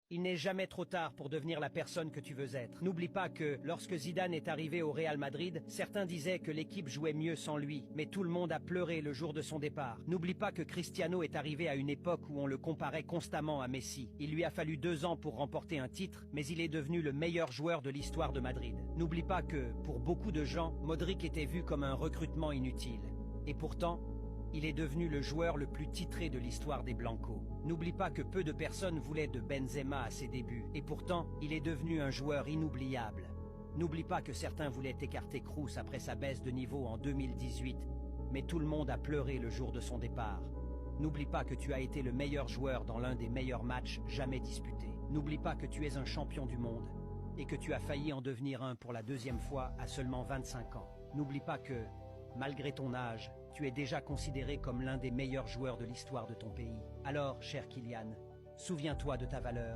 Il n'est jamais trop tard pour devenir la personne que tu veux être. N'oublie pas que, lorsque Zidane est arrivé au Real Madrid, certains disaient que l'équipe jouait mieux sans lui, mais tout le monde a pleuré le jour de son départ. N'oublie pas que Cristiano est arrivé à une époque où on le comparait constamment à Messi. Il lui a fallu 2 ans pour remporter un titre, mais il est devenu le meilleur joueur de l'histoire de Madrid. N'oublie pas que, pour beaucoup de gens, Modric était vu comme un recrutement inutile. Et pourtant, il est devenu le joueur le plus titré de l'histoire des Blancos. N'oublie pas que peu de personnes voulaient de Benzema à ses débuts, et pourtant, il est devenu un joueur inoubliable. N'oublie pas que certains voulaient écarter Kroos après sa baisse de niveau en 2018, mais tout le monde a pleuré le jour de son départ. N'oublie pas que tu as été le meilleur joueur dans l'un des meilleurs matchs jamais disputés. N'oublie pas que tu es un champion du monde, et que tu as failli en devenir un pour la 2e fois à seulement 25 ans. N'oublie pas que, malgré ton âge, tu es déjà considéré comme l'un des meilleurs joueurs de l'histoire de ton pays. Alors, cher Kylian, souviens-toi de ta valeur.